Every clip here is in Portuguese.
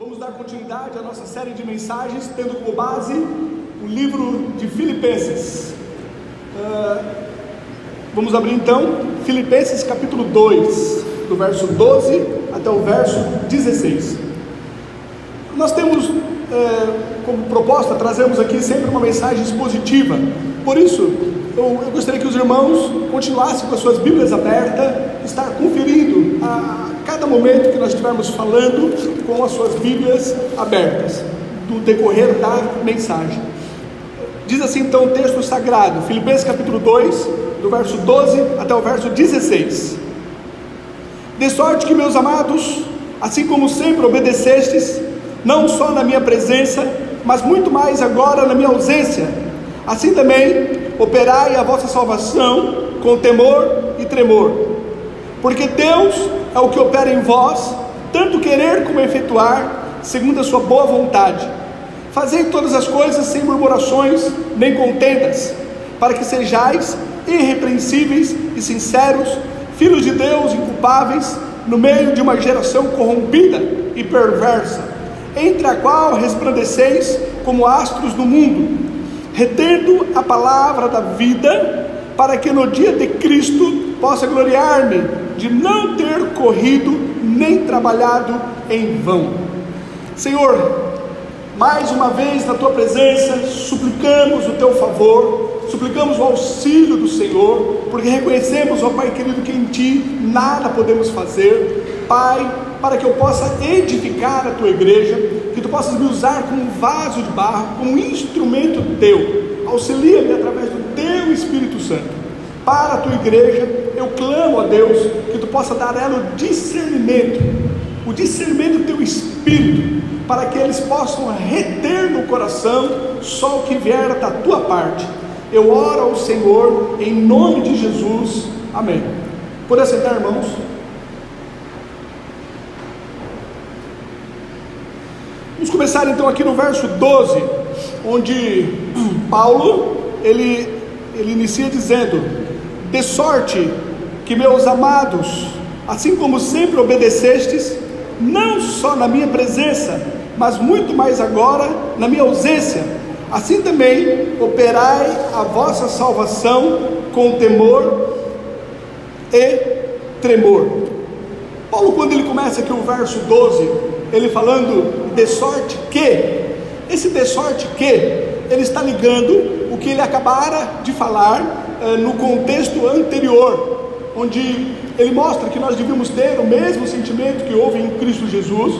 Vamos dar continuidade à nossa série de mensagens, tendo como base o livro de Filipenses. Vamos abrir então Filipenses capítulo 2, do verso 12 até o verso 16. Nós temos como proposta, trazemos aqui sempre uma mensagem expositiva. Por isso, eu gostaria que os irmãos continuassem com as suas Bíblias abertas, estar conferindo a cada momento que nós estivermos falando com as suas Bíblias abertas, do decorrer da mensagem. Diz assim então o texto sagrado, Filipenses capítulo 2, do verso 12 até o verso 16. De sorte que, meus amados, assim como sempre obedecestes, não só na minha presença, mas muito mais agora na minha ausência, assim também operai a vossa salvação com temor e tremor, porque Deus é o que opera em vós, tanto querer como efetuar, segundo a sua boa vontade. Fazei todas as coisas sem murmurações nem contendas, para que sejais irrepreensíveis e sinceros, filhos de Deus inculpáveis, no meio de uma geração corrompida e perversa, entre a qual resplandeceis como astros do mundo, retendo a palavra da vida, para que no dia de Cristo possa gloriar-me de não ter corrido nem trabalhado em vão. Senhor, mais uma vez na tua presença, suplicamos o teu favor, suplicamos o auxílio do Senhor, porque reconhecemos, ó Pai querido, que em ti nada podemos fazer. Pai, para que eu possa edificar a tua igreja, que tu possas me usar como um vaso de barro, como um instrumento teu. Auxilia-me através do teu Espírito Santo para a tua igreja. Eu clamo a Deus que tu possa dar a ela o discernimento do teu Espírito, para que eles possam reter no coração só o que vier da tua parte. Eu oro ao Senhor em nome de Jesus, amém. Pode sentar, irmãos. Vamos começar então aqui no verso 12, onde Paulo, ele inicia dizendo: de sorte que, meus amados, assim como sempre obedecestes, não só na minha presença, mas muito mais agora na minha ausência, assim também operai a vossa salvação com temor e tremor. Paulo, quando ele começa aqui o verso 12, ele falando de sorte que, esse de sorte que, ele está ligando o que ele acabara de falar no contexto anterior, onde ele mostra que nós devemos ter o mesmo sentimento que houve em Cristo Jesus,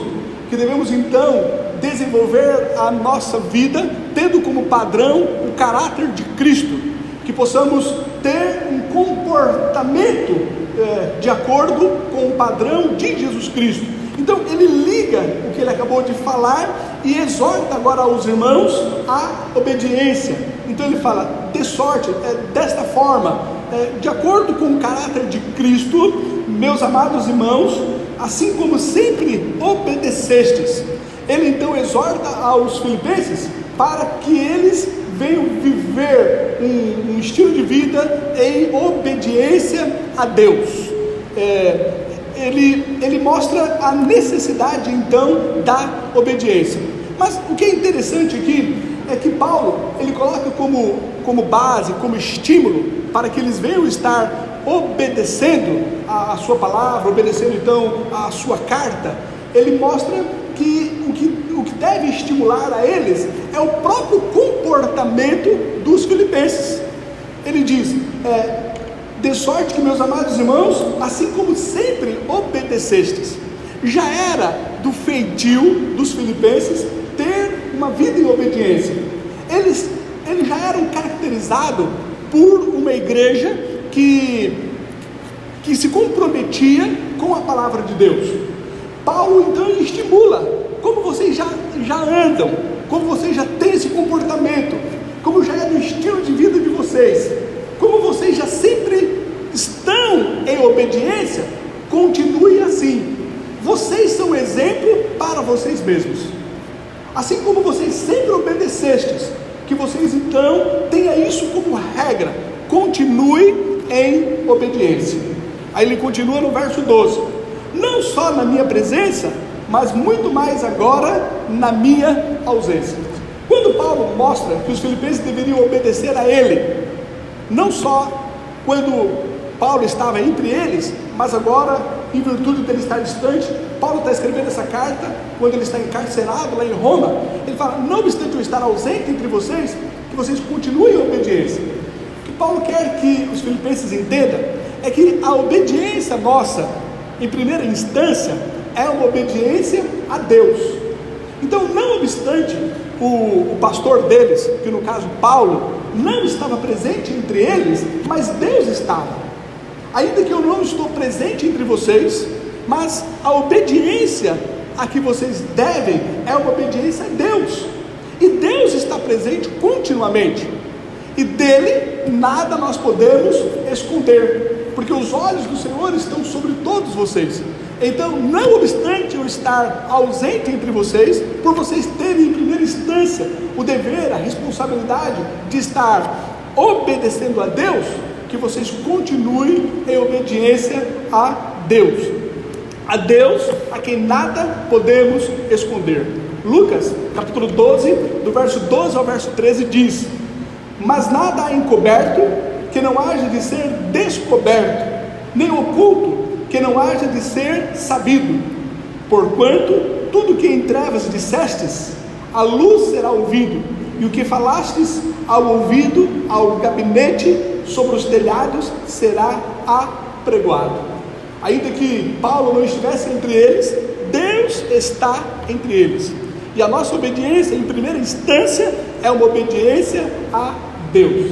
que devemos então desenvolver a nossa vida tendo como padrão o caráter de Cristo, que possamos ter um comportamento de acordo com o padrão de Jesus Cristo. Então ele liga o que ele acabou de falar e exorta agora aos irmãos a obediência. Então ele fala, de sorte, desta forma, de acordo com o caráter de Cristo, meus amados irmãos, assim como sempre obedecestes. Ele então exorta aos filipenses para que eles venham viver um estilo de vida em obediência a Deus. Ele mostra a necessidade então da obediência. Mas o que é interessante aqui é que Paulo, ele coloca como base, como estímulo, para que eles venham estar obedecendo a sua palavra, obedecendo então a sua carta. Ele mostra que o que deve estimular a eles é o próprio comportamento dos filipenses. Ele diz, de sorte que, meus amados irmãos, assim como sempre obedecestes. Já era do feitio dos filipenses ter uma vida em obediência. Eles já eram caracterizados por uma igreja que se comprometia com a palavra de Deus. Paulo então estimula, como vocês já andam, como vocês já têm esse comportamento, como já é do estilo de vida de vocês, como vocês já sempre estão em obediência, continue assim. Vocês são exemplo para vocês mesmos. Assim como vocês sempre obedecestes, que vocês então tenha isso como regra, continue em obediência. Aí ele continua no verso 12: não só na minha presença, mas muito mais agora na minha ausência. Quando Paulo mostra que os filipenses deveriam obedecer a ele, não só quando Paulo estava entre eles, mas agora, em virtude dele estar distante, Paulo está escrevendo essa carta quando ele está encarcerado lá em Roma. Ele fala: não obstante eu estar ausente entre vocês, que vocês continuem em obediência. O que Paulo quer que os filipenses entendam é que a obediência nossa, em primeira instância, é uma obediência a Deus. Então, não obstante o pastor deles, que no caso Paulo, não estava presente entre eles, mas Deus estava. Ainda que eu não estou presente entre vocês, mas a obediência a que vocês devem é uma obediência a Deus, e Deus está presente continuamente, e dele nada nós podemos esconder, porque os olhos do Senhor estão sobre todos vocês. Então, não obstante eu estar ausente entre vocês, por vocês terem em primeira instância o dever, a responsabilidade de estar obedecendo a Deus, que vocês continuem em obediência a Deus, a quem nada podemos esconder. Lucas, capítulo 12, do verso 12 ao verso 13 diz: mas nada há encoberto que não haja de ser descoberto, nem oculto que não haja de ser sabido. Porquanto tudo que em trevas dissestes, a luz será ouvido, e o que falastes ao ouvido, ao gabinete, sobre os telhados, será apregoado. Ainda que Paulo não estivesse entre eles, Deus está entre eles, e a nossa obediência, em primeira instância, é uma obediência a Deus.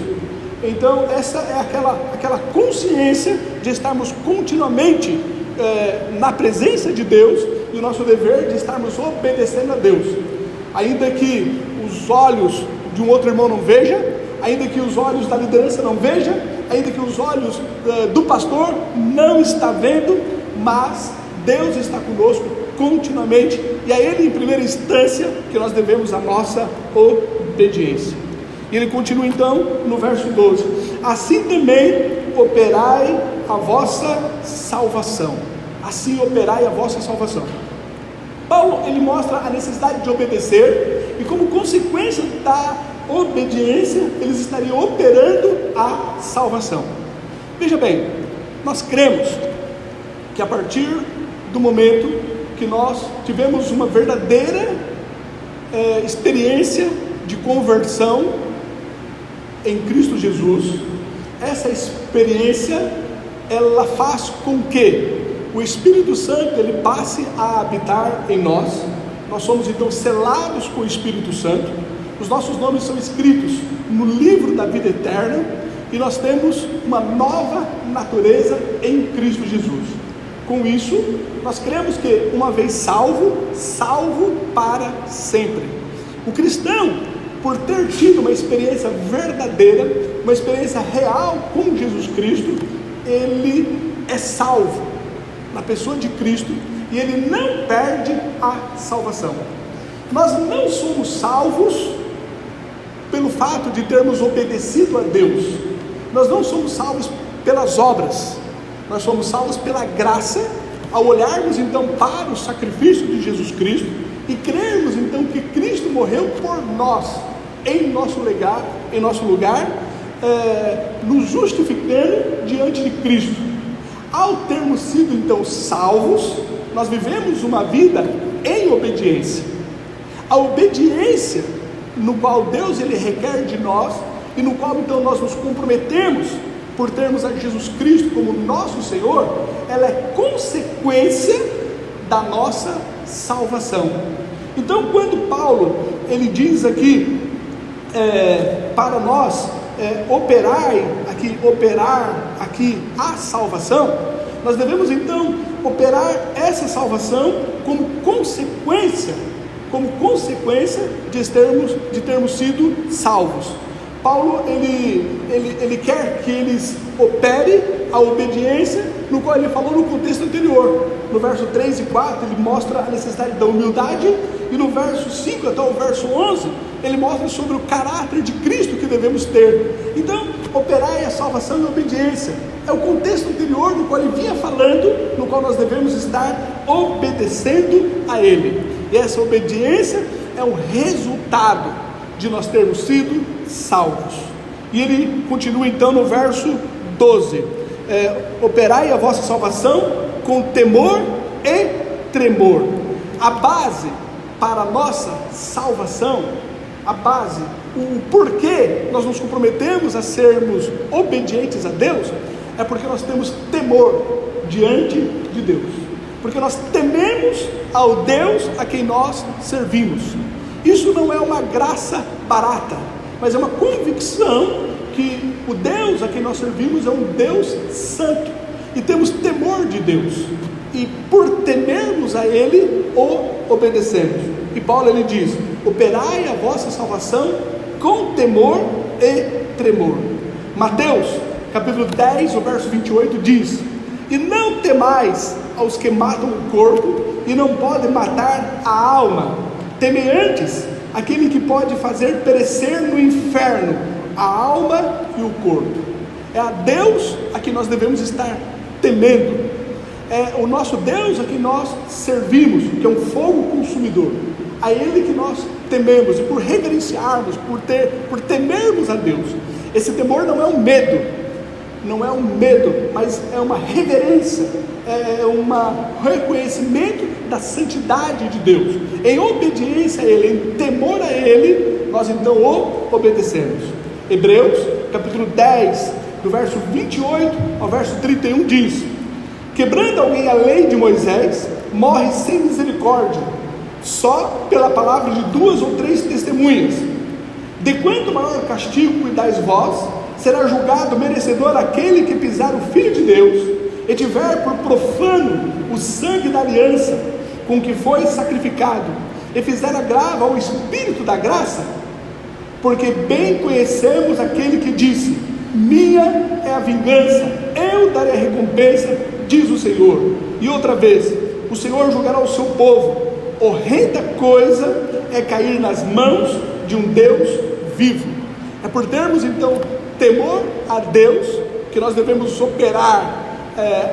Então, essa é aquela consciência de estarmos continuamente na presença de Deus, e o nosso dever de estarmos obedecendo a Deus, ainda que os olhos de um outro irmão não vejam, ainda que os olhos da liderança não vejam, ainda que os olhos do pastor não está vendo, mas Deus está conosco continuamente, e a Ele em primeira instância que nós devemos a nossa obediência. E ele continua então no verso 12: assim também operai a vossa salvação. Assim operai a vossa salvação. Paulo, ele mostra a necessidade de obedecer, e como consequência da obediência, eles estariam operando a salvação. Veja bem, nós cremos que a partir do momento que nós tivemos uma verdadeira experiência de conversão em Cristo Jesus, essa experiência, ela faz com que o Espírito Santo, ele passe a habitar em nós. Nós somos então selados com o Espírito Santo, os nossos nomes são escritos no livro da vida eterna, e nós temos uma nova natureza em Cristo Jesus. Com isso, nós cremos que uma vez salvo, salvo para sempre. O cristão, por ter tido uma experiência verdadeira, uma experiência real com Jesus Cristo, ele é salvo na pessoa de Cristo, e ele não perde a salvação. Nós não somos salvos pelo fato de termos obedecido a Deus, nós não somos salvos pelas obras, nós somos salvos pela graça, ao olharmos então para o sacrifício de Jesus Cristo, e crermos então que Cristo morreu por nós, em nosso lugar, nos justificando diante de Cristo. Ao termos sido então salvos, nós vivemos uma vida em obediência. A obediência no qual Deus ele requer de nós, e no qual então nós nos comprometemos por termos a Jesus Cristo como nosso Senhor, ela é consequência da nossa salvação. Então, quando Paulo ele diz aqui para nós operar aqui a salvação, nós devemos então operar essa salvação como consequência de termos sido salvos. Paulo ele quer que eles operem a obediência, no qual ele falou no contexto anterior. No verso 3 e 4 ele mostra a necessidade da humildade, e no verso 5 até o verso 11 ele mostra sobre o caráter de Cristo que devemos ter. Então, operai a salvação em obediência. É o contexto anterior no qual ele vinha falando, no qual nós devemos estar obedecendo a ele. E essa obediência é um resultado de nós termos sido salvos. E ele continua então no verso 12: operai a vossa salvação com temor e tremor. A base para a nossa salvação, a base, o porquê nós nos comprometemos a sermos obedientes a Deus, é porque nós temos temor diante de Deus, porque nós tememos ao Deus a quem nós servimos. Isso não é uma graça barata, mas é uma convicção que o Deus a quem nós servimos é um Deus santo, e temos temor de Deus, e por temermos a Ele, o obedecemos. E Paulo ele diz: operai a vossa salvação com temor e tremor. Mateus capítulo 10, o verso 28 diz: e não temais aos que matam o corpo e não podem matar a alma, temei antes aquele que pode fazer perecer no inferno a alma e o corpo. É a Deus a quem nós devemos estar temendo, é o nosso Deus a quem nós servimos, que é um fogo consumidor. A Ele que nós tememos, e por reverenciarmos, por temermos a Deus, esse temor não é um medo, mas é uma reverência, é um reconhecimento da santidade de Deus. Em obediência a Ele, em temor a Ele, nós então o obedecemos. Hebreus capítulo 10, do verso 28 ao verso 31 diz: quebrando alguém a lei de Moisés, morre sem misericórdia, só pela palavra de 2 ou 3 testemunhas. De quanto maior castigo cuidais vós, será julgado merecedor aquele que pisar o Filho de Deus, e tiver por profano o sangue da aliança, com que foi sacrificado, e fizer agravo ao Espírito da graça, porque bem conhecemos aquele que disse: minha é a vingança, eu darei a recompensa, diz o Senhor. E outra vez, o Senhor julgará o seu povo. Horrenda coisa é cair nas mãos de um Deus vivo. É por termos então temor a Deus que nós devemos operar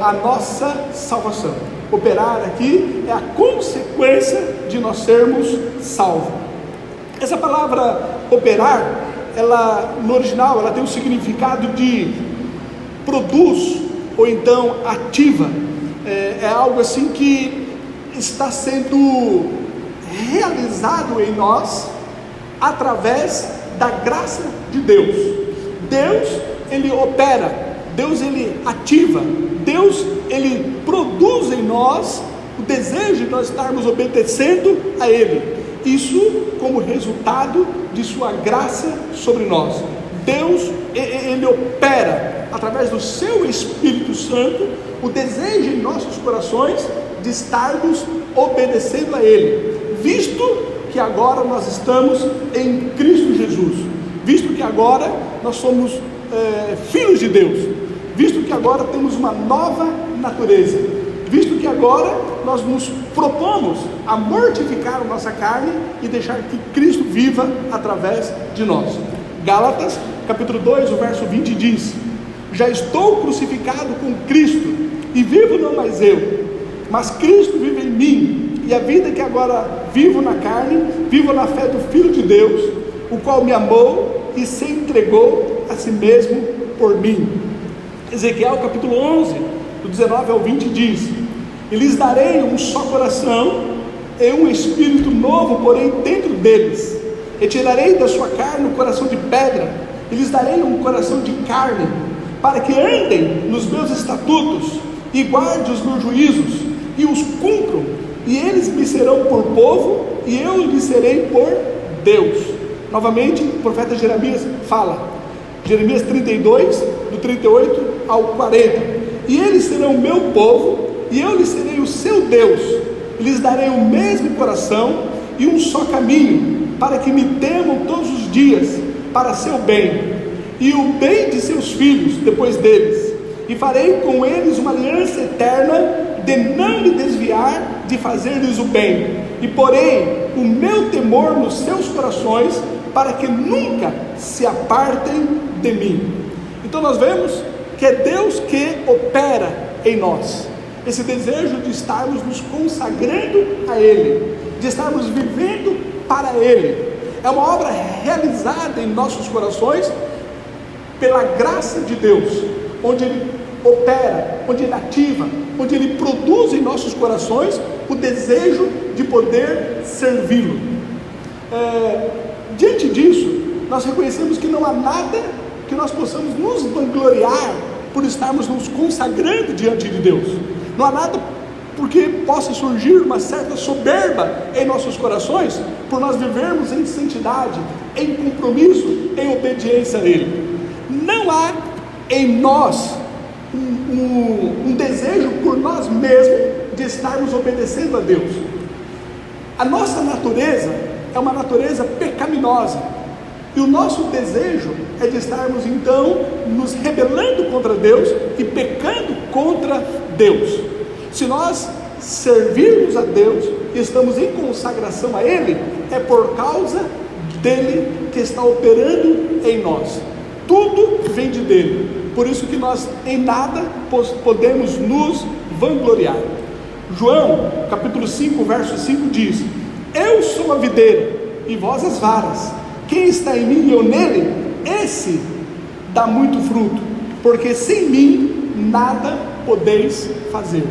a nossa salvação. Operar aqui é a consequência de nós sermos salvos. Essa palavra operar, ela no original, ela tem o significado de produz, ou então ativa. É algo assim que está sendo realizado em nós através da graça de Deus. Deus ele opera, Deus ele ativa, Deus ele produz em nós o desejo de nós estarmos obedecendo a Ele. Isso como resultado de sua graça sobre nós. Deus ele opera através do seu Espírito Santo o desejo em nossos corações de estarmos obedecendo a Ele, visto que agora nós estamos em Cristo Jesus, visto que agora nós somos filhos de Deus, visto que agora temos uma nova natureza, visto que agora nós nos propomos a mortificar a nossa carne e deixar que Cristo viva através de nós. Gálatas capítulo 2, o verso 20 diz: já estou crucificado com Cristo, e vivo não mais eu, mas Cristo vive em mim, e a vida que agora vivo na carne, vivo na fé do Filho de Deus, o qual me amou e se entregou a si mesmo por mim. Ezequiel capítulo 11, do 19 ao 20 diz: e lhes darei um só coração e um espírito novo porém dentro deles, e tirarei da sua carne o coração de pedra, e lhes darei um coração de carne, para que andem nos meus estatutos, e guardem os meus juízos, e os cumpram, e eles me serão por povo, e eu lhes serei por Deus. Novamente o profeta Jeremias fala, Jeremias 32, do 38 ao 40, e eles serão o meu povo, e eu lhes serei o seu Deus, e lhes darei o mesmo coração, e um só caminho, para que me temam todos os dias, para seu bem, e o bem de seus filhos depois deles, e farei com eles uma aliança eterna, de não me desviar de fazer-lhes o bem, e porei o meu temor nos seus corações, para que nunca se apartem de mim. Então nós vemos que é Deus que opera em nós esse desejo de estarmos nos consagrando a Ele, de estarmos vivendo para Ele. É uma obra realizada em nossos corações pela graça de Deus, onde Ele opera, onde Ele ativa, onde Ele produz em nossos corações o desejo de poder servi-lo. Diante disso, nós reconhecemos que não há nada que nós possamos nos vangloriar por estarmos nos consagrando diante de Deus. Não há nada porque possa surgir uma certa soberba em nossos corações por nós vivermos em santidade, em compromisso, em obediência a Ele. Não há em nós um desejo por nós mesmos de estarmos obedecendo a Deus. A nossa natureza é uma natureza pecaminosa, e o nosso desejo é de estarmos então nos rebelando contra Deus e pecando contra Deus. Se nós servirmos a Deus e estamos em consagração a Ele, é por causa dele que está operando em nós. Tudo vem de dele, por isso que nós em nada podemos nos vangloriar. João capítulo 5 verso 5 diz: eu sou a videira e vós as varas, quem está em mim e eu nele, esse dá muito fruto, porque sem mim nada podeis fazer.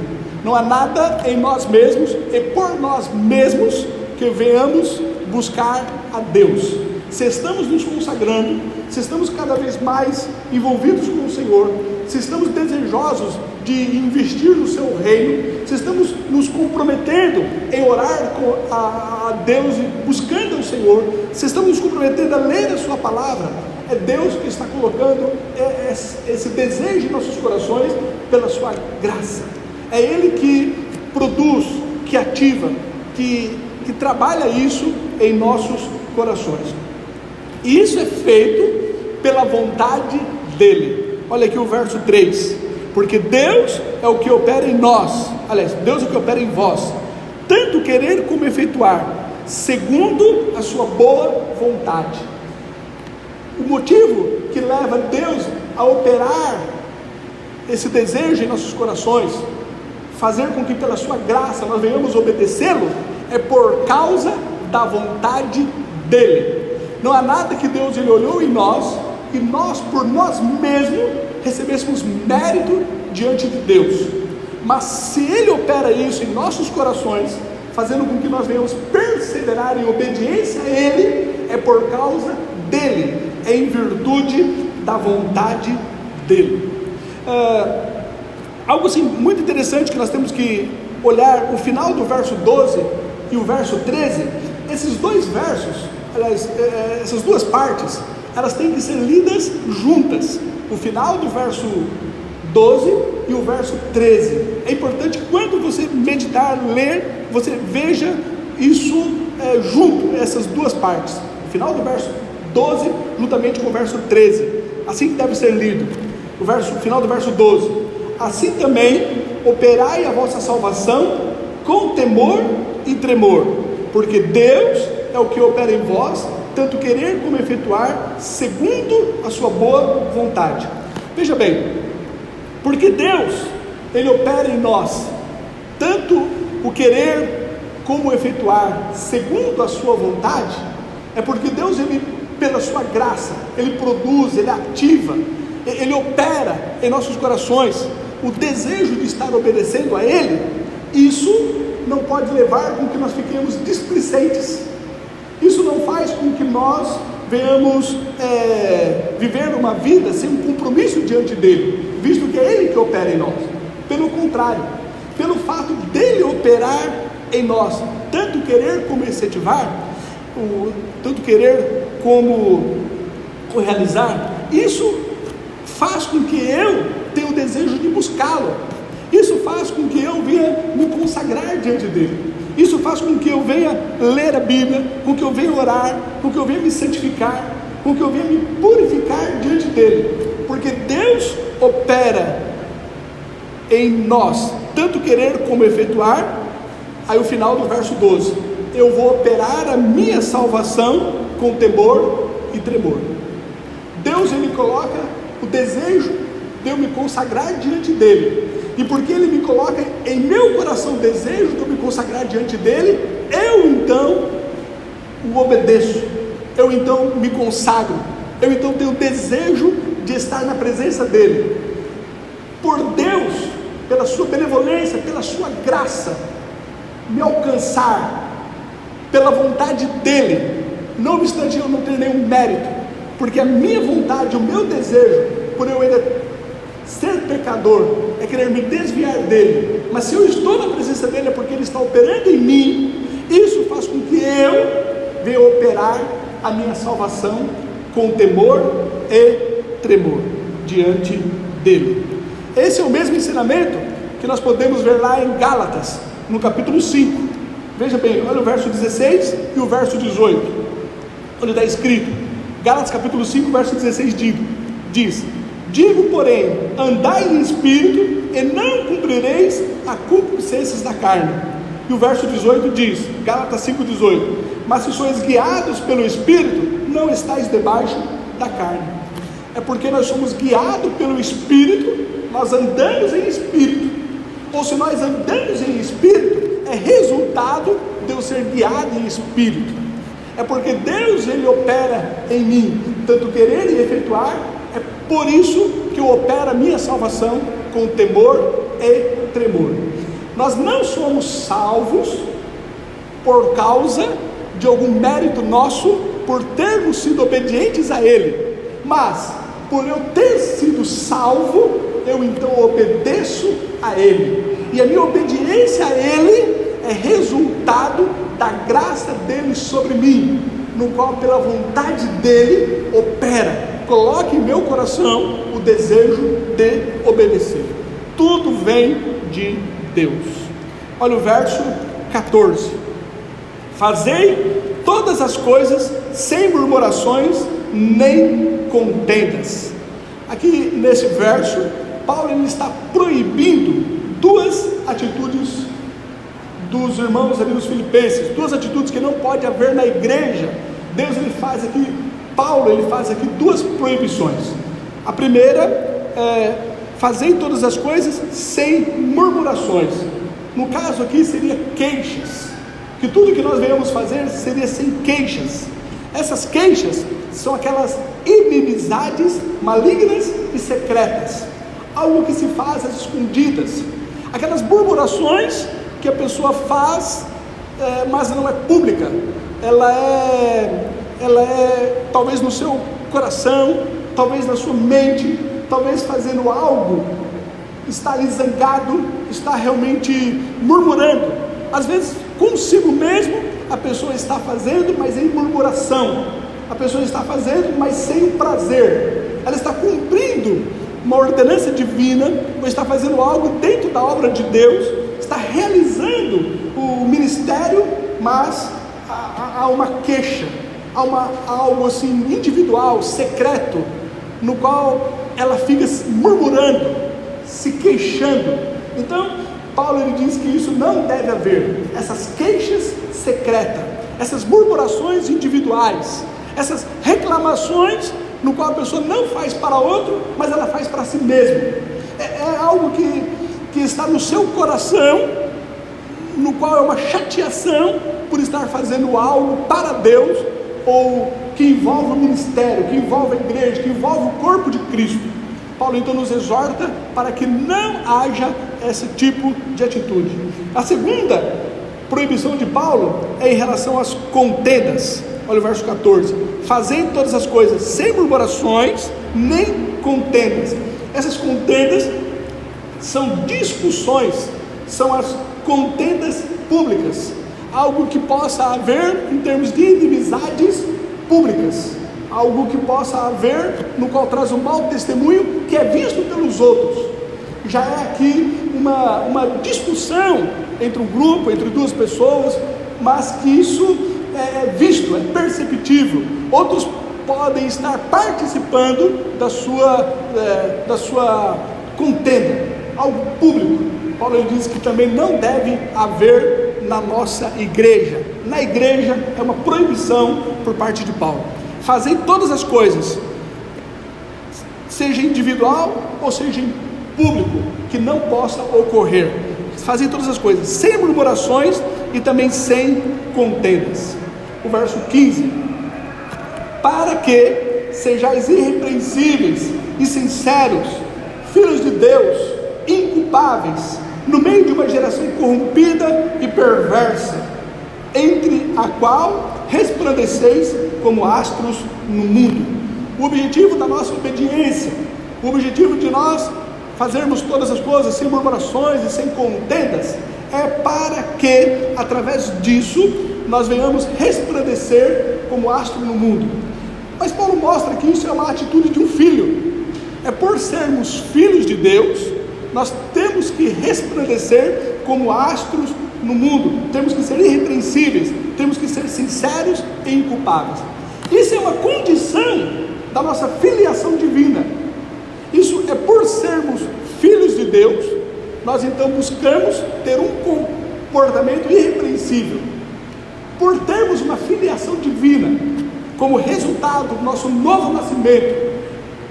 Não há nada em nós mesmos e por nós mesmos que venhamos buscar a Deus. Se estamos nos consagrando, se estamos cada vez mais envolvidos com o Senhor, se estamos desejosos de investir no seu reino, se estamos nos comprometendo em orar a Deus e buscando o Senhor, se estamos nos comprometendo a ler a sua palavra, é Deus que está colocando esse desejo em nossos corações pela sua graça. É Ele que produz, que ativa, que trabalha isso em nossos corações. E isso é feito pela vontade dEle. Olha aqui o verso 3: porque Deus é o que opera em nós, aliás, Deus é o que opera em vós, tanto querer como efetuar, segundo a sua boa vontade. O motivo que leva Deus a operar esse desejo em nossos corações, fazer com que pela sua graça nós venhamos obedecê-lo, é por causa da vontade dEle. Não há nada que Deus ele olhou em nós e nós por nós mesmos recebêssemos mérito diante de Deus, mas se Ele opera isso em nossos corações, fazendo com que nós venhamos perseverar em obediência a Ele, é por causa dEle, é em virtude da vontade dEle. Algo assim muito interessante que nós temos que olhar o final do verso 12 e o verso 13, esses dois versos, aliás, essas duas partes, elas têm que ser lidas juntas, o final do verso 12 e o verso 13. É importante que quando você meditar, ler, você veja isso junto, essas duas partes, o final do verso 12 juntamente com o verso 13, assim que deve ser lido. O final do verso 12: assim também operai a vossa salvação com temor e tremor, porque Deus é o que opera em vós, tanto querer como efetuar, segundo a sua boa vontade. Veja bem, porque Deus, Ele opera em nós, tanto o querer como o efetuar, segundo a sua vontade, é porque Deus, Ele, pela sua graça, Ele produz, Ele ativa, Ele opera em nossos corações o desejo de estar obedecendo a Ele. Isso não pode levar com que nós fiquemos displicentes. Isso não faz com que nós venhamos viver uma vida sem um compromisso diante dEle, visto que é Ele que opera em nós. Pelo contrário, pelo fato dEle operar em nós, tanto querer como efetivar, tanto querer como realizar, isso faz com que eu tenha o desejo de buscá-lo. Isso faz com que eu venha me consagrar diante dEle. Isso faz com que eu venha ler a Bíblia, com que eu venha orar, com que eu venha me santificar, com que eu venha me purificar diante dEle, porque Deus opera em nós, tanto querer como efetuar. Aí o final do verso 12: eu vou operar a minha salvação com temor e tremor. Deus, Ele coloca o desejo de eu me consagrar diante dele. E porque ele me coloca em meu coração o desejo de eu me consagrar diante dele, eu então o obedeço, eu então me consagro, eu então tenho desejo de estar na presença dele. Por Deus, pela sua benevolência, pela sua graça, me alcançar, pela vontade dele, não obstante eu não ter nenhum mérito, porque a minha vontade, o meu desejo, por eu ainda ser pecador, é querer me desviar dele, mas se eu estou na presença dele é porque ele está operando em mim. Isso faz com que eu venha operar a minha salvação com temor e tremor diante dele. Esse é o mesmo ensinamento que nós podemos ver lá em Gálatas, no capítulo 5. Veja bem, olha o verso 16 e o verso 18, onde está escrito, Gálatas capítulo 5, verso 16 diz: digo, porém, andai em espírito e não cumprireis a concupiscências da carne. E o verso 18 diz, Gálatas 5,18: mas se sois guiados pelo espírito, não estáis debaixo da carne. É porque nós somos guiados pelo espírito, nós andamos em espírito. Ou se nós andamos em espírito, é resultado de eu ser guiado em espírito. É porque Deus, ele opera em mim, tanto querer e efetuar. É por isso que eu opero a minha salvação com temor e tremor. Nós não somos salvos por causa de algum mérito nosso, por termos sido obedientes a ele, mas por eu ter sido salvo, eu então obedeço a ele, e a minha obediência a ele é resultado da graça dele sobre mim, no qual pela vontade dele opera, coloca em meu coração o desejo de obedecer. Tudo vem de Deus. Olha o verso 14: fazei todas as coisas sem murmurações nem contendas. Aqui nesse verso, Paulo ele está proibindo duas atitudes dos irmãos ali dos Filipenses, duas atitudes que não pode haver na igreja. Deus ele faz aqui, Paulo ele faz aqui duas proibições. A primeira é: fazei todas as coisas sem murmurações. No caso aqui seria queixas, que tudo que nós venhamos fazer seria sem queixas. Essas queixas são aquelas inimizades malignas e secretas, algo que se faz às escondidas, aquelas murmurações que a pessoa faz, mas não é pública, ela é talvez no seu coração, talvez na sua mente, talvez fazendo algo, está ali zangado, está realmente murmurando, às vezes consigo mesmo a pessoa está fazendo, mas em murmuração, a pessoa está fazendo, mas sem o prazer, ela está cumprindo uma ordenança divina, ou está fazendo algo dentro da obra de Deus, está realizando o ministério, mas há uma queixa, há algo assim individual, secreto, no qual ela fica murmurando, se queixando. Então Paulo ele diz que isso não deve haver, essas queixas secretas, essas murmurações individuais, essas reclamações no qual a pessoa não faz para outro, mas ela faz para si mesma. É algo que está no seu coração, no qual é uma chateação por estar fazendo algo para Deus, ou que envolve o ministério, que envolve a igreja, que envolve o corpo de Cristo. Paulo então nos exorta para que não haja esse tipo de atitude. A segunda proibição de Paulo é em relação às contendas. Olha o verso 14: fazendo todas as coisas sem murmurações nem contendas. Essas contendas são discussões, são as contendas públicas, algo que possa haver em termos de inimizades públicas, algo que possa haver no qual traz um mau testemunho que é visto pelos outros. Já é aqui uma discussão entre um grupo, entre duas pessoas, mas que isso é visto, é perceptível. Outros podem estar participando da sua contenda, algo público. Paulo diz que também não deve haver na nossa igreja. Na igreja é uma proibição por parte de Paulo. Fazei todas as coisas seja individual ou seja em público, que não possa ocorrer. Fazem todas as coisas sem murmurações e também sem contendas. O verso 15: para que sejais irrepreensíveis e sinceros, filhos de Deus, inculpáveis, no meio de uma geração corrompida e perversa, entre a qual resplandeceis como astros no mundo. O objetivo da nossa obediência, o objetivo de nós fazermos todas as coisas sem murmurações e sem contendas, é para que, através disso, nós venhamos resplandecer como astro no mundo. Mas Paulo mostra que isso é uma atitude de um filho. É por sermos filhos de Deus, nós temos que resplandecer como astros no mundo, temos que ser irrepreensíveis, temos que ser sinceros e inculpáveis. Isso é uma condição da nossa filiação divina. Isso é por sermos filhos de Deus, nós então buscamos ter um comportamento irrepreensível. Por termos uma filiação divina, como resultado do nosso novo nascimento,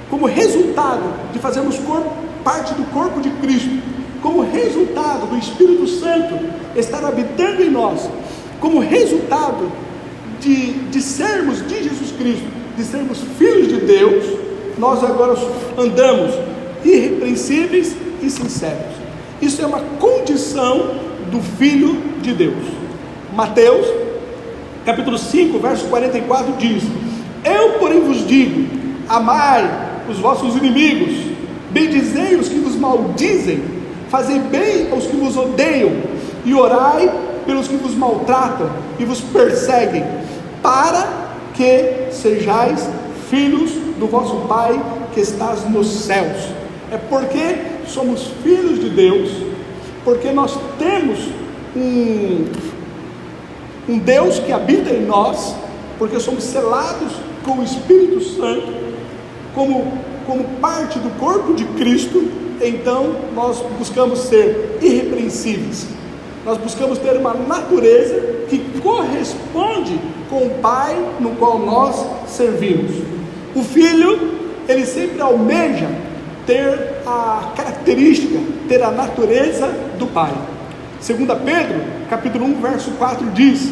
como resultado de fazermos parte do corpo de Cristo, como resultado do Espírito Santo estar habitando em nós, como resultado de sermos de Jesus Cristo, de sermos filhos de Deus, nós agora andamos irrepreensíveis e sinceros. Isso é uma condição do Filho de Deus. Mateus, capítulo 5, verso 44 diz: eu, porém, vos digo, amai os vossos inimigos, bendizei os que vos maldizem, fazei bem aos que vos odeiam, e orai pelos que vos maltratam e vos perseguem, para que sejais filhos do vosso Pai que estás nos céus. É porque somos filhos de Deus, porque nós temos um Deus que habita em nós, porque somos selados com o Espírito Santo, como parte do corpo de Cristo. Então nós buscamos ser irrepreensíveis, nós buscamos ter uma natureza que corresponde com o Pai no qual nós servimos. O filho, ele sempre almeja ter a característica, ter a natureza do Pai. 2 Pedro, capítulo 1, verso 4 diz: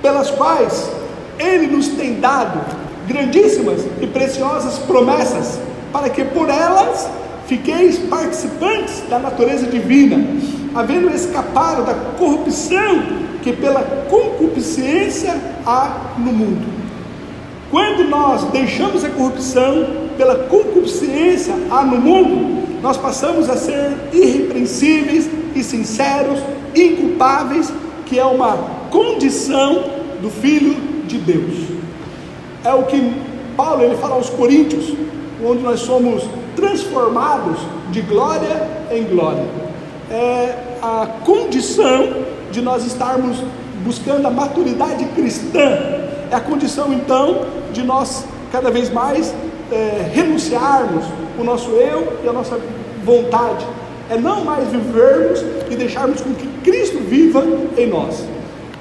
pelas quais Ele nos tem dado grandíssimas e preciosas promessas, para que por elas fiqueis participantes da natureza divina, havendo escapado da corrupção que pela concupiscência há no mundo. Quando nós deixamos a corrupção pela concupiscência há no mundo, nós passamos a ser irrepreensíveis e sinceros, inculpáveis, que é uma condição do Filho de Deus. É o que Paulo ele fala aos Coríntios, onde nós somos transformados de glória em glória. É a condição de nós estarmos buscando a maturidade cristã. É a condição então de nós cada vez mais renunciarmos o nosso eu e a nossa vontade. É não mais vivermos e deixarmos com que Cristo viva em nós.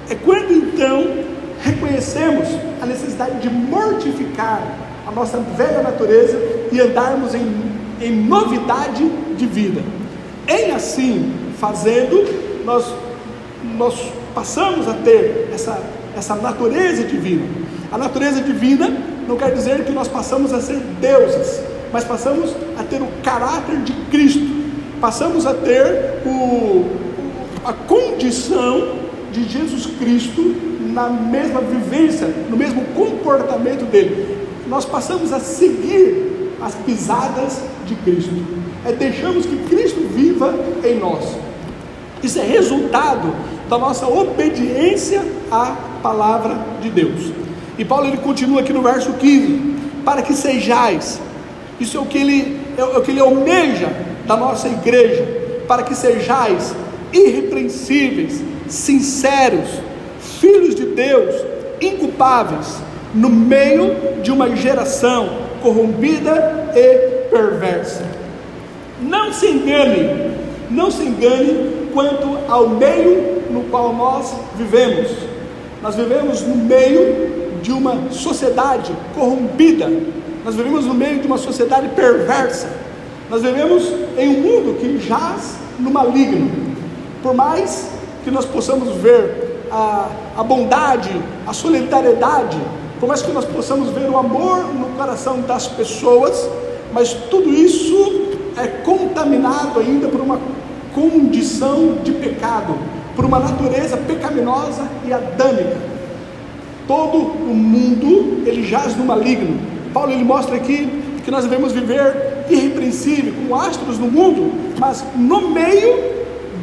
É quando então reconhecemos a necessidade de mortificar a nossa velha natureza e andarmos em novidade de vida. Em assim fazendo, nós passamos a ter essa natureza divina. A natureza divina não quer dizer que nós passamos a ser deuses, mas passamos a ter o caráter de Cristo, passamos a ter a condição de Jesus Cristo na mesma vivência, no mesmo comportamento dele. Nós passamos a seguir as pisadas de Cristo, deixamos que Cristo viva em nós. Isso é resultado da nossa obediência à palavra de Deus. E Paulo ele continua aqui no verso 15: para que sejais, isso é o que ele almeja da nossa igreja, para que sejais irrepreensíveis, sinceros, filhos de Deus, inculpáveis, no meio de uma geração corrompida e perversa. Não se engane quanto ao meio no qual nós vivemos. Nós vivemos no meio de uma sociedade corrompida, Nós vivemos no meio de uma sociedade perversa. Nós vivemos em um mundo que jaz no maligno. Por mais que nós possamos ver a bondade, a solidariedade, por mais que nós possamos ver o amor no coração das pessoas, mas tudo isso é contaminado ainda por uma condição de pecado, por uma natureza pecaminosa e adâmica. Todo o mundo, ele jaz no maligno. Paulo, ele mostra aqui que nós devemos viver irrepreensível, como astros no mundo, mas no meio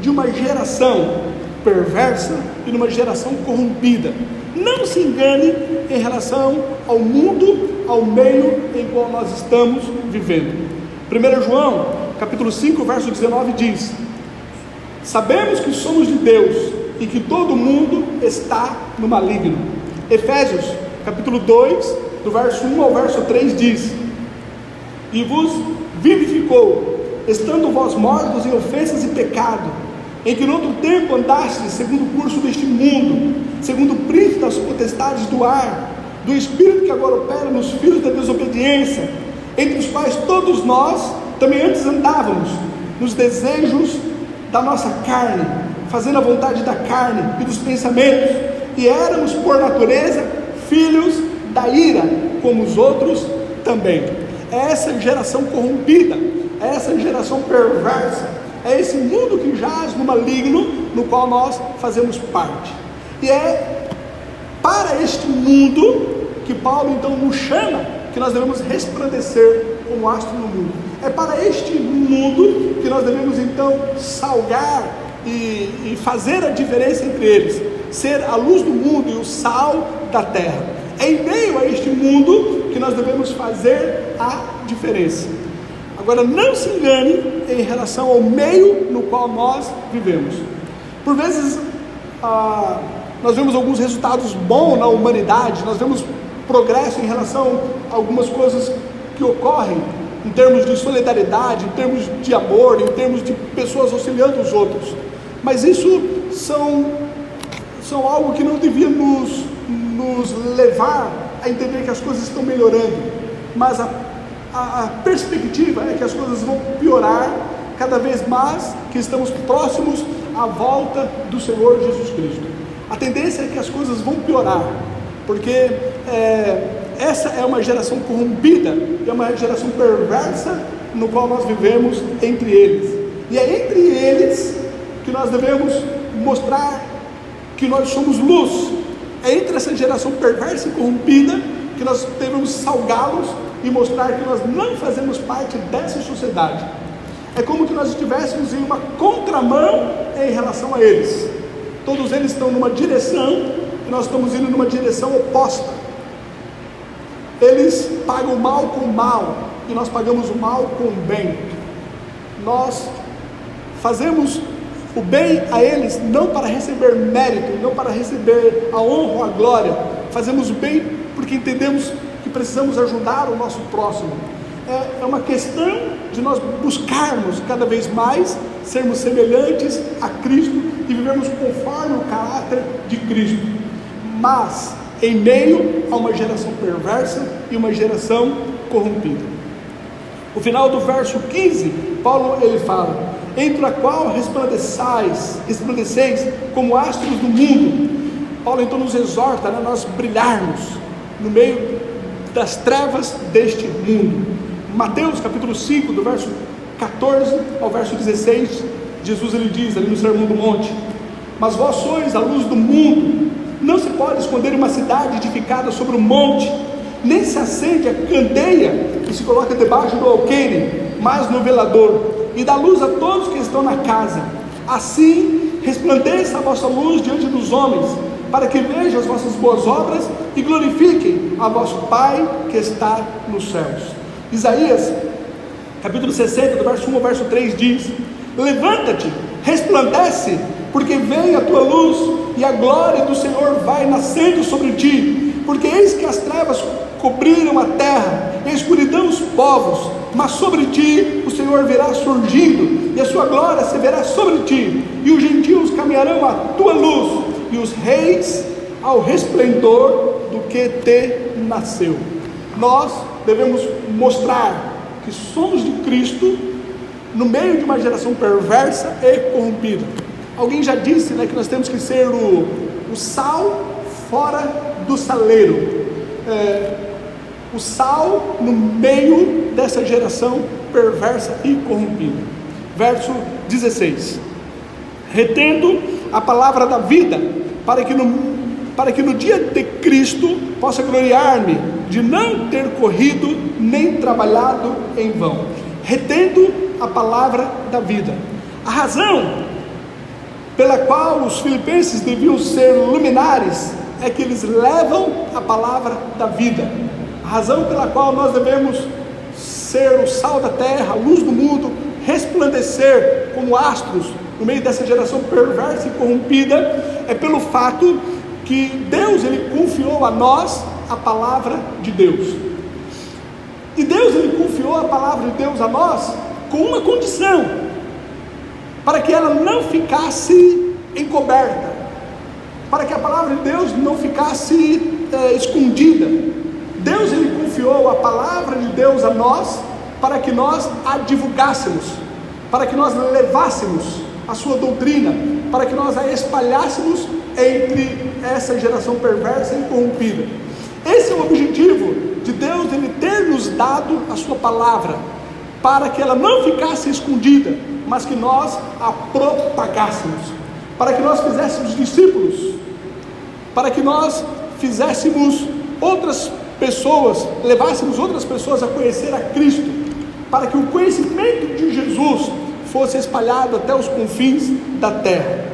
de uma geração perversa e numa geração corrompida. Não se engane em relação ao mundo, ao meio em qual nós estamos vivendo. 1 João, capítulo 5, verso 19 diz: sabemos que somos de Deus e que todo mundo está no maligno. Efésios, capítulo 2, do verso 1 ao verso 3 diz: e vos vivificou, estando vós mortos em ofensas e pecado, em que no outro tempo andastes segundo o curso deste mundo, segundo o príncipe das potestades do ar, do espírito que agora opera nos filhos da desobediência, entre os quais todos nós também antes andávamos, nos desejos da nossa carne, fazendo a vontade da carne e dos pensamentos, e éramos por natureza filhos da ira, como os outros também. É essa geração corrompida, é essa geração perversa, é esse mundo que jaz no maligno, no qual nós fazemos parte. E é para este mundo que Paulo então nos chama, que nós devemos resplandecer como astro no mundo. É para este mundo que nós devemos então salgar e fazer a diferença entre eles, ser a luz do mundo e o sal da terra. É em meio a este mundo que nós devemos fazer a diferença. Agora, não se engane em relação ao meio no qual nós vivemos. Por vezes, nós vemos alguns resultados bons na humanidade, nós vemos progresso em relação a algumas coisas que ocorrem, em termos de solidariedade, em termos de amor, em termos de pessoas auxiliando os outros. Mas isso são algo que não devia nos levar a entender que as coisas estão melhorando, mas a perspectiva é que as coisas vão piorar cada vez mais que estamos próximos à volta do Senhor Jesus Cristo. A tendência é que as coisas vão piorar, porque essa é uma geração corrompida, é uma geração perversa no qual nós vivemos entre eles, e é entre eles que nós devemos mostrar que nós somos luz. É entre essa geração perversa e corrompida que nós devemos salgá-los e mostrar que nós não fazemos parte dessa sociedade. É como que nós estivéssemos em uma contramão em relação a eles. Todos eles estão numa direção e nós estamos indo numa direção oposta. Eles pagam o mal com o mal e nós pagamos o mal com o bem. Nós fazemos o bem a eles não para receber mérito, não para receber a honra ou a glória. Fazemos o bem porque entendemos que precisamos ajudar o nosso próximo. É uma questão de nós buscarmos cada vez mais sermos semelhantes a Cristo e vivermos conforme o caráter de Cristo, mas em meio a uma geração perversa e uma geração corrompida. O final do verso 15, Paulo ele fala: entre a qual resplandeceis como astros do mundo. Paulo então nos exorta a nós brilharmos no meio das trevas deste mundo. Mateus capítulo 5, do verso 14 ao verso 16, Jesus ele diz ali no Sermão do Monte: mas vós sois a luz do mundo. Não se pode esconder uma cidade edificada sobre um monte, nem se acende a candeia que se coloca debaixo do alqueire, mas no velador, e dá luz a todos que estão na casa. Assim resplandeça a vossa luz diante dos homens, para que vejam as vossas boas obras e glorifiquem a vosso Pai que está nos céus. Isaías capítulo 60, do verso 1 ao verso 3 diz: levanta-te, resplandece, porque vem a tua luz, e a glória do Senhor vai nascendo sobre ti. Porque eis que as trevas cobriram a terra, e a escuridão os povos, mas sobre ti o Senhor virá surgindo, e a sua glória se verá sobre ti, e os gentios caminharão à tua luz, e os reis ao resplendor do que te nasceu. nós devemos mostrar que somos de Cristo no meio de uma geração perversa e corrompida. Alguém já disse, que nós temos que ser o sal fora do saleiro, o sal no meio dessa geração perversa e corrompida. Verso 16: retendo a palavra da vida, para que no dia de Cristo possa gloriar-me de não ter corrido nem trabalhado em vão. Retendo a palavra da vida. A razão pela qual os filipenses deviam ser luminares é que eles levam a palavra da vida. A razão pela qual nós devemos ser o sal da terra, a luz do mundo, resplandecer como astros no meio dessa geração perversa e corrompida, é pelo fato que Deus, Ele confiou a nós a palavra de Deus. E Deus, Ele confiou a palavra de Deus a nós com uma condição: para que ela não ficasse encoberta, para que a palavra de Deus não ficasse escondida. Deus, Ele confiou a palavra de Deus a nós para que nós a divulgássemos, para que nós levássemos a sua doutrina, para que nós a espalhássemos entre essa geração perversa e corrompida. Esse é o objetivo de Deus, Ele ter nos dado a sua palavra, para que ela não ficasse escondida, mas que nós a propagássemos, para que nós fizéssemos discípulos, para que nós fizéssemos outras pessoas, levássemos outras pessoas a conhecer a Cristo, para que o conhecimento de Jesus fosse espalhado até os confins da terra.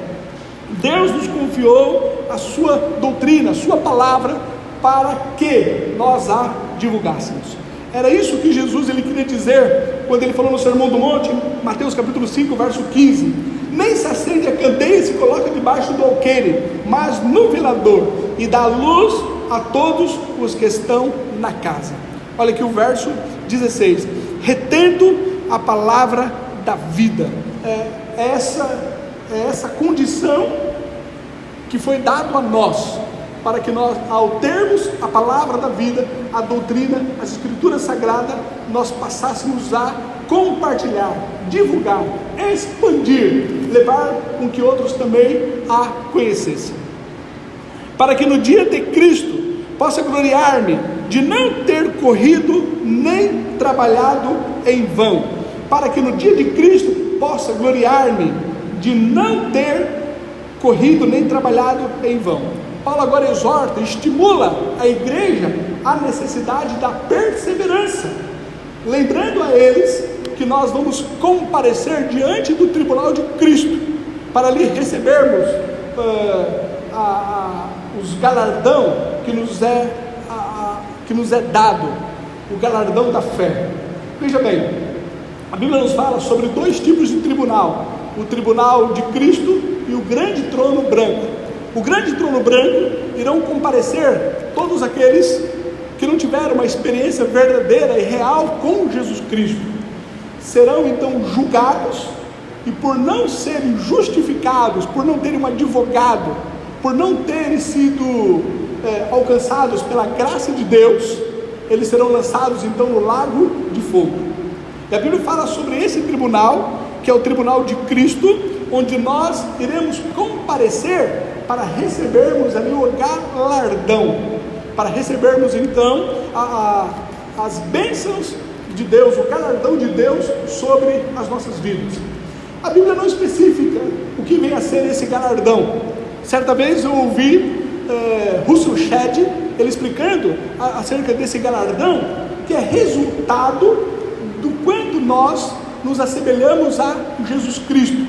Deus nos confiou a sua doutrina, a sua palavra, para que nós a divulgássemos. Era isso que Jesus, Ele queria dizer quando Ele falou no Sermão do Monte, Mateus capítulo 5, verso 15: nem se acende a candeia e se coloca debaixo do alqueire, mas no velador, e dá luz a todos os que estão na casa. Olha aqui o verso 16: retendo a palavra da vida. É essa condição que foi dado a nós, para que nós, ao termos a palavra da vida, a doutrina, as escrituras sagradas, nós passássemos a compartilhar, divulgar, expandir, levar com que outros também a conhecessem. Para que no dia de Cristo possa gloriar-me de não ter corrido nem trabalhado em vão. Para que no dia de Cristo possa gloriar-me de não ter corrido nem trabalhado em vão. Paulo agora exorta, estimula a igreja à necessidade da perseverança, lembrando a eles que nós vamos comparecer diante do tribunal de Cristo, para ali recebermos os galardão que nos é dado, o galardão da fé. Veja bem, a Bíblia nos fala sobre dois tipos de tribunal: o tribunal de Cristo e o grande trono branco. O grande trono branco irão comparecer todos aqueles que não tiveram uma experiência verdadeira e real com Jesus Cristo. Serão então julgados, e por não serem justificados, por não terem um advogado, por não terem sido alcançados pela graça de Deus, eles serão lançados então no lago de fogo. E a Bíblia fala sobre esse tribunal, que é o tribunal de Cristo, onde nós iremos comparecer para recebermos ali o galardão, para recebermos então as bênçãos de Deus, o galardão de Deus sobre as nossas vidas. A Bíblia não especifica o que vem a ser esse galardão. Certa vez eu ouvi Russell Shedd, ele explicando acerca desse galardão, que é resultado do quanto nós nos assemelhamos a Jesus Cristo.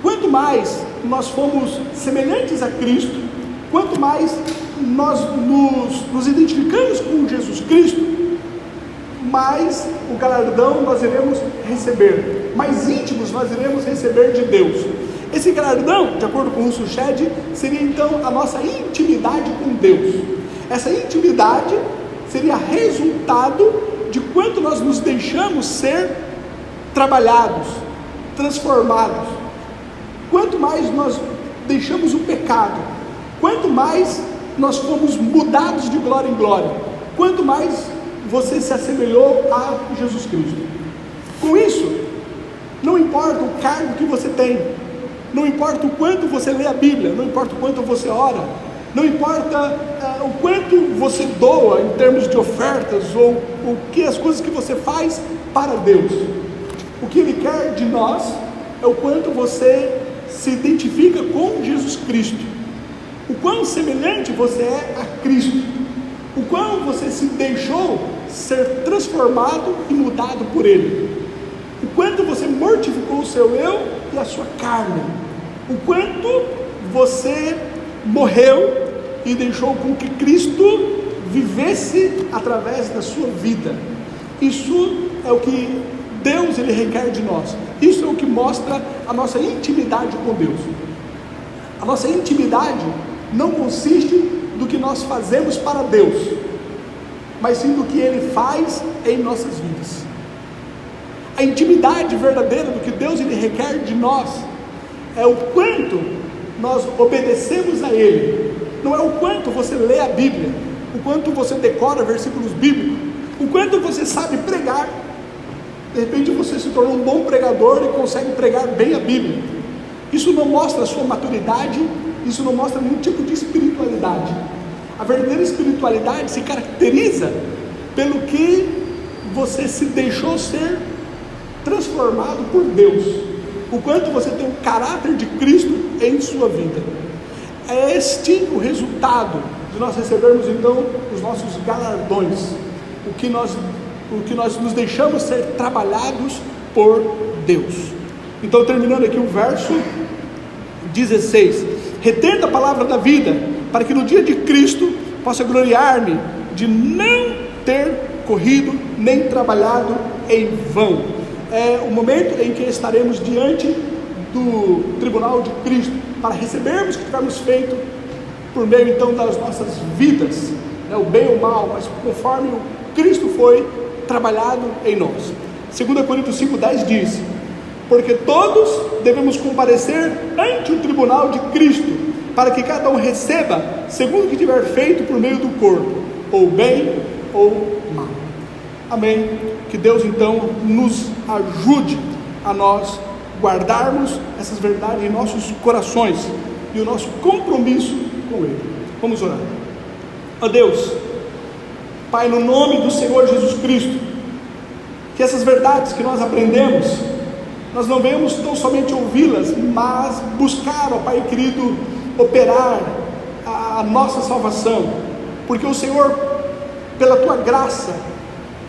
Quanto mais nós fomos semelhantes a Cristo, quanto mais nós nos identificamos com Jesus Cristo, mais o galardão nós iremos receber, mais íntimos nós iremos receber de Deus. Esse galardão, de acordo com o Russell Shedd, seria então a nossa intimidade com Deus. Essa intimidade seria resultado de quanto nós nos deixamos ser trabalhados, transformados. Quanto mais nós deixamos o pecado, quanto mais nós fomos mudados de glória em glória, quanto mais você se assemelhou a Jesus Cristo. Com isso, não importa o cargo que você tem, não importa o quanto você lê a Bíblia, não importa o quanto você ora, não importa o quanto você doa em termos de ofertas, ou o que as coisas que você faz para Deus. O que Ele quer de nós é o quanto você se identifica com Jesus Cristo, o quão semelhante você é a Cristo, o quão você se deixou ser transformado e mudado por Ele, o quanto você mortificou o seu eu e a sua carne, o quanto você morreu e deixou com que Cristo vivesse através da sua vida. Isso é o que Deus Ele requer de nós. Isso é o que mostra a nossa intimidade com Deus. A nossa intimidade não consiste do que nós fazemos para Deus, mas sim do que Ele faz em nossas vidas. A intimidade verdadeira do que Deus Ele requer de nós é o quanto nós obedecemos a Ele. Não é o quanto você lê a Bíblia, o quanto você decora versículos bíblicos, o quanto você sabe pregar. De repente você se tornou um bom pregador e consegue pregar bem a Bíblia. Isso não mostra a sua maturidade, isso não mostra nenhum tipo de espiritualidade. A verdadeira espiritualidade se caracteriza pelo que você se deixou ser transformado por Deus, o quanto você tem o caráter de Cristo em sua vida. É este o resultado de nós recebermos então os nossos galardões, o que nós nos deixamos ser trabalhados por Deus. Então, terminando aqui o verso 16: retendo a palavra da vida, para que no dia de Cristo possa gloriar-me de não ter corrido nem trabalhado em vão. É o momento em que estaremos diante do tribunal de Cristo, para recebermos o que tivermos feito por meio então das nossas vidas, o bem ou o mal, mas conforme o Cristo foi trabalhado em nós. 2 Coríntios 5,10 diz: porque todos devemos comparecer ante o tribunal de Cristo, para que cada um receba segundo o que tiver feito por meio do corpo, ou bem ou mal. Amém. Que Deus então nos ajude a nós guardarmos essas verdades em nossos corações e o nosso compromisso com Ele. Vamos orar. Ó Deus, Pai, no nome do Senhor Jesus Cristo, que essas verdades que nós aprendemos, nós não venhamos tão somente ouvi-las, mas buscar, ó Pai querido, operar a nossa salvação, porque o Senhor, pela Tua graça,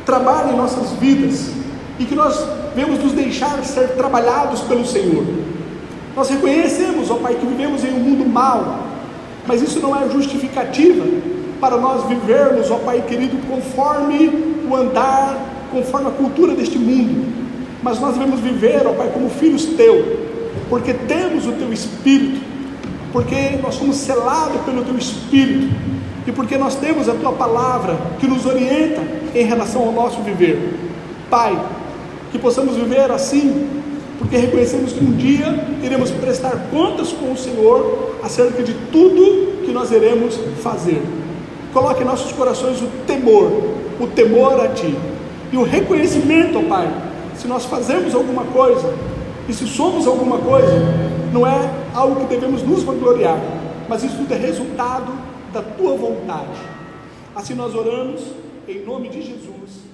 trabalha em nossas vidas, e que nós venhamos nos deixar ser trabalhados pelo Senhor. Nós reconhecemos, ó Pai, que vivemos em um mundo mau, mas isso não é justificativa para nós vivermos, ó Pai querido, conforme o andar, conforme a cultura deste mundo, mas nós devemos viver, ó Pai, como filhos Teus, porque temos o Teu Espírito, porque nós somos selados pelo Teu Espírito, e porque nós temos a Tua Palavra, que nos orienta em relação ao nosso viver. Pai, que possamos viver assim, porque reconhecemos que um dia iremos prestar contas com o Senhor, acerca de tudo que nós iremos fazer. Coloque em nossos corações o temor a Ti, e o reconhecimento, ó Pai, se nós fazemos alguma coisa, e se somos alguma coisa, não é algo que devemos nos vangloriar, mas isso tudo é resultado da Tua vontade. Assim nós oramos, em nome de Jesus.